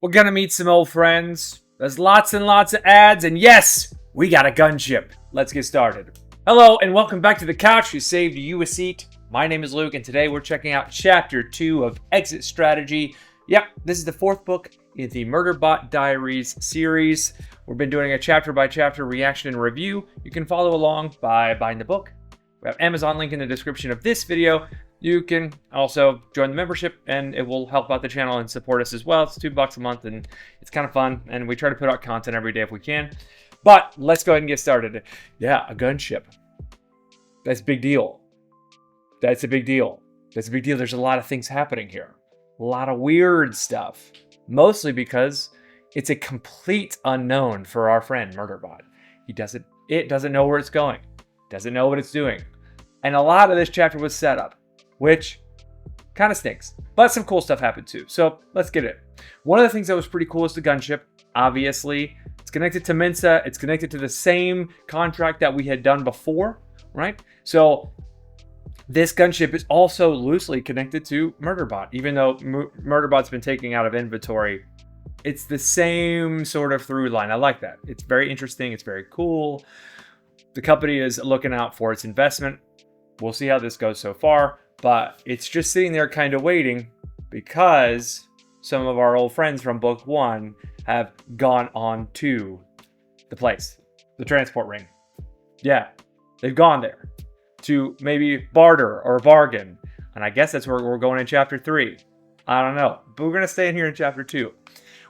We're gonna meet some old friends. There's lots and lots of ads, and yes, we got a gunship. Let's get started. Hello, and welcome back to the couch. We saved you a seat. My name is Luke, and today we're checking out Chapter 2 of Exit Strategy. Yep, this is the fourth book in the Murderbot Diaries series. We've been doing a chapter-by-chapter reaction and review. You can follow along by buying the book. We have Amazon link in the description of this video. You can also join the membership, and it will help out the channel and support us as well. It's $2 a month, and it's kind of fun, and we try to put out content every day if we can. But let's go ahead and get started. Yeah, a gunship. That's a big deal. That's a big deal. That's a big deal. There's a lot of things happening here. A lot of weird stuff. Mostly because it's a complete unknown for our friend Murderbot. It doesn't know where it's going. Doesn't know what it's doing. And a lot of this chapter was set up, which kind of stinks. But some cool stuff happened too. So let's get it. One of the things that was pretty cool is the gunship. Obviously, it's connected to Mensah. It's connected to the same contract that we had done before, right? So this gunship is also loosely connected to Murderbot, even though Murderbot's been taken out of inventory. It's the same sort of through line. I like that. It's very interesting. It's very cool. The company is looking out for its investment. We'll see how this goes so far, but it's just sitting there kind of waiting because some of our old friends from book one have gone on to the place, the transport ring. Yeah, they've gone there to maybe barter or bargain. And I guess that's where we're going in chapter 3. I don't know, but we're going to stay in here in chapter 2.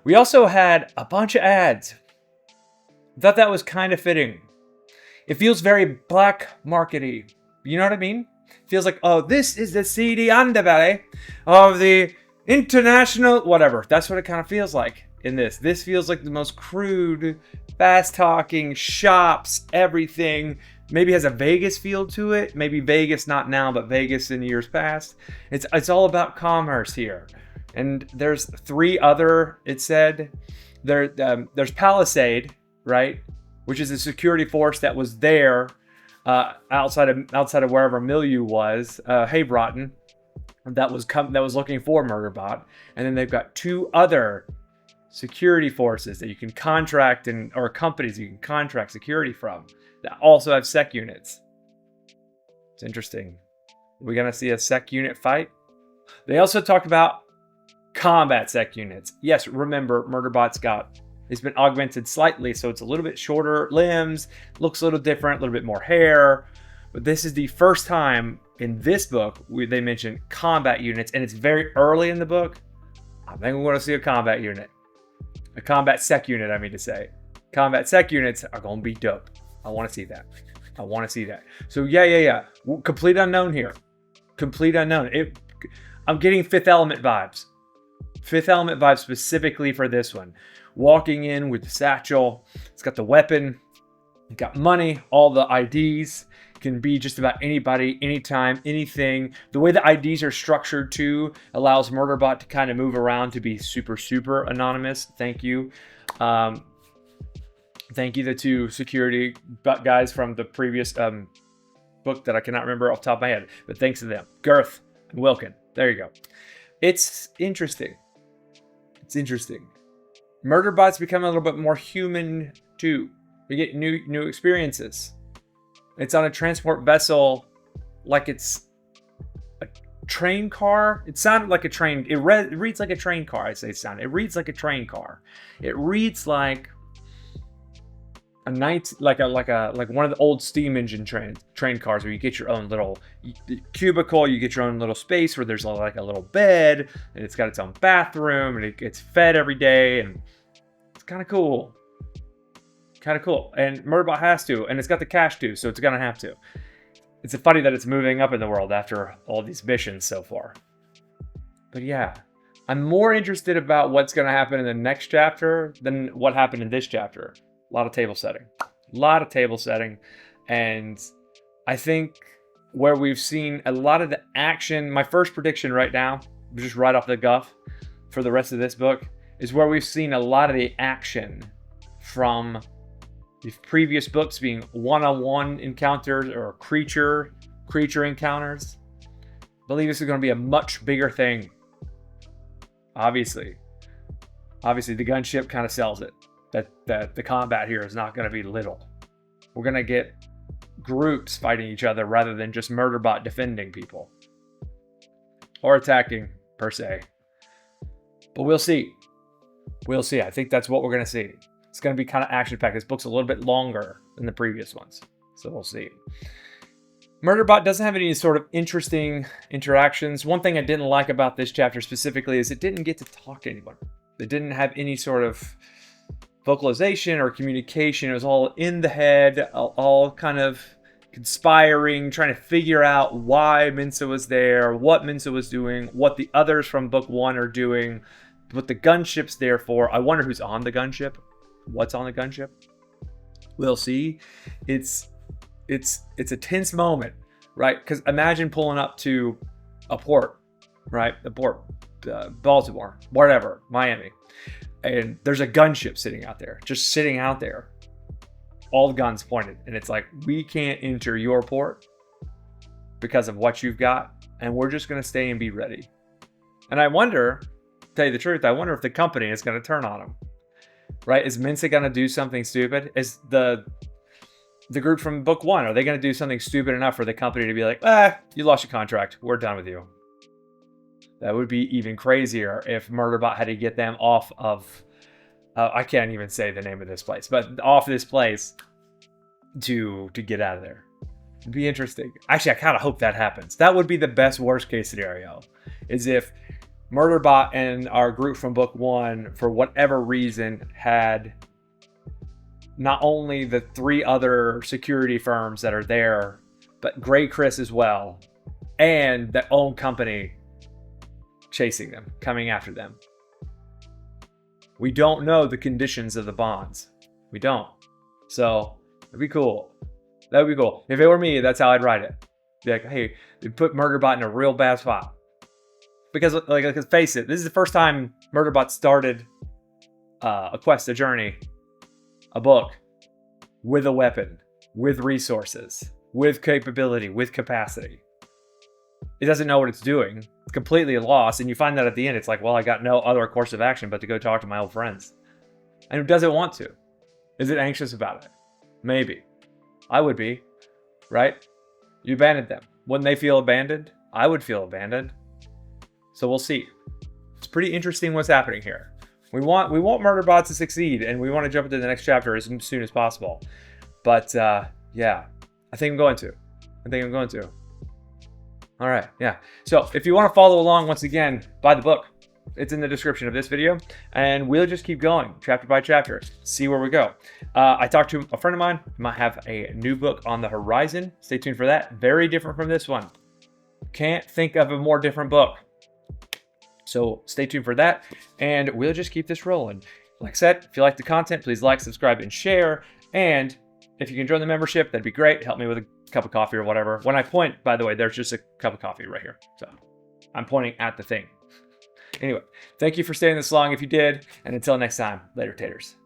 We also had a bunch of ads. I thought that was kind of fitting. It feels very black markety. You know what I mean? It feels like, oh, this is the seedy underbelly of the international whatever. That's what it kind of feels like in this. This feels like the most crude, fast-talking shops, everything. Maybe has a Vegas feel to it. Maybe Vegas, not now, but Vegas in years past. It's all about commerce here. And there's 3 other, it said. There's Palisade, right? Which is a security force that was there outside of wherever Milieu was, HaveRatton, that was looking for Murderbot, and then they've got 2 other security forces that you can contract or companies you can contract security from that also have sec units. It's interesting. Are we gonna see a sec unit fight? They also talk about combat sec units. Yes, remember it's been augmented slightly, so it's a little bit shorter limbs, looks a little different, a little bit more hair. But this is the first time in this book they mention combat units, and it's very early in the book. I think we're going to see a combat unit. A combat sec unit, I mean to say. Combat sec units are going to be dope. I want to see that. I want to see that. So yeah. Complete unknown here. Complete unknown. I'm getting Fifth Element vibes. Fifth Element vibes specifically for this one. Walking in with the satchel, it's got the weapon, it's got money, all the IDs, can be just about anybody, anytime, anything. The way the IDs are structured too allows Murderbot to kind of move around to be super, super anonymous. Thank you. Thank you, the 2 security guys from the previous book that I cannot remember off the top of my head, but thanks to them. Girth and Wilkin. There you go. It's interesting. It's interesting. Murderbot's becoming a little bit more human too. We get new experiences. It's on a transport vessel, like it's a train car. It sounded like a train. It reads like a train car. I say it sounded. It reads like a train car. It reads like like one of the old steam engine train cars where you get your own little cubicle, you get your own little space where there's like a little bed, and it's got its own bathroom, and it gets fed every day, and it's kind of cool. Kind of cool. And Murderbot has to, and it's got the cash too, so it's gonna have to. It's funny that it's moving up in the world after all these missions so far. But yeah, I'm more interested about what's gonna happen in the next chapter than what happened in this chapter. A lot of table setting. A lot of table setting. And I think where we've seen a lot of the action, my first prediction right now, just right off the cuff for the rest of this book, is where we've seen a lot of the action from the previous books being one-on-one encounters or creature encounters. I believe this is going to be a much bigger thing. Obviously. Obviously, the gunship kind of sells it. That the combat here is not going to be little. We're going to get groups fighting each other rather than just Murderbot defending people. Or attacking, per se. But we'll see. We'll see. I think that's what we're going to see. It's going to be kind of action-packed. This book's a little bit longer than the previous ones. So we'll see. Murderbot doesn't have any sort of interesting interactions. One thing I didn't like about this chapter specifically is it didn't get to talk to anyone. It didn't have any sort of vocalization or communication. It was all in the head, all kind of conspiring, trying to figure out why Mensah was there, what Mensah was doing, what the others from book 1 are doing, what the gunship's there for. I wonder who's on the gunship. What's on the gunship? We'll see. It's a tense moment, right? Because imagine pulling up to a port, right? The port, Baltimore, whatever, Miami. And there's a gunship sitting out there, just sitting out there. All the guns pointed. And it's like, we can't enter your port because of what you've got. And we're just going to stay and be ready. And I wonder, to tell you the truth, I wonder if the company is going to turn on them. Right? Is Mensah going to do something stupid? Is the group from book 1, are they going to do something stupid enough for the company to be like, you lost your contract. We're done with you. That would be even crazier if Murderbot had to get them off of, I can't even say the name of this place, but off this place to get out of there. It'd be interesting. Actually, I kind of hope that happens. That would be the best worst case scenario, is if Murderbot and our group from book 1, for whatever reason, had not only the 3 other security firms that are there, but GrayCris as well, and their own company chasing them, coming after them. We don't know the conditions of the bonds. We don't. So it'd be cool. That would be cool. If it were me, that's how I'd write it. Be like, hey, they put Murderbot in a real bad spot. Because, like, let's face it, this is the first time Murderbot started a quest, a journey, a book, with a weapon, with resources, with capability, with capacity. It doesn't know what it's doing. It's completely lost. And you find that at the end, it's like, well, I got no other course of action but to go talk to my old friends. And who doesn't want to? Is it anxious about it? Maybe. I would be, right? You abandoned them. Wouldn't they feel abandoned? I would feel abandoned. So we'll see. It's pretty interesting what's happening here. We want Murderbot to succeed, and we want to jump into the next chapter as soon as possible. But yeah, I think I'm going to. All right, yeah. So if you want to follow along, once again, buy the book. It's in the description of this video, and we'll just keep going chapter by chapter, see where we go. I talked to a friend of mine who might have a new book on the horizon. Stay tuned for that. Very different from this one. Can't think of a more different book. So stay tuned for that, and we'll just keep this rolling. Like I said, if you like the content, please like, subscribe, and share. And if you can join the membership, that'd be great. Help me with a cup of coffee or whatever. When I point, by the way, there's just a cup of coffee right here. So I'm pointing at the thing. Anyway, thank you for staying this long if you did. And until next time, later taters.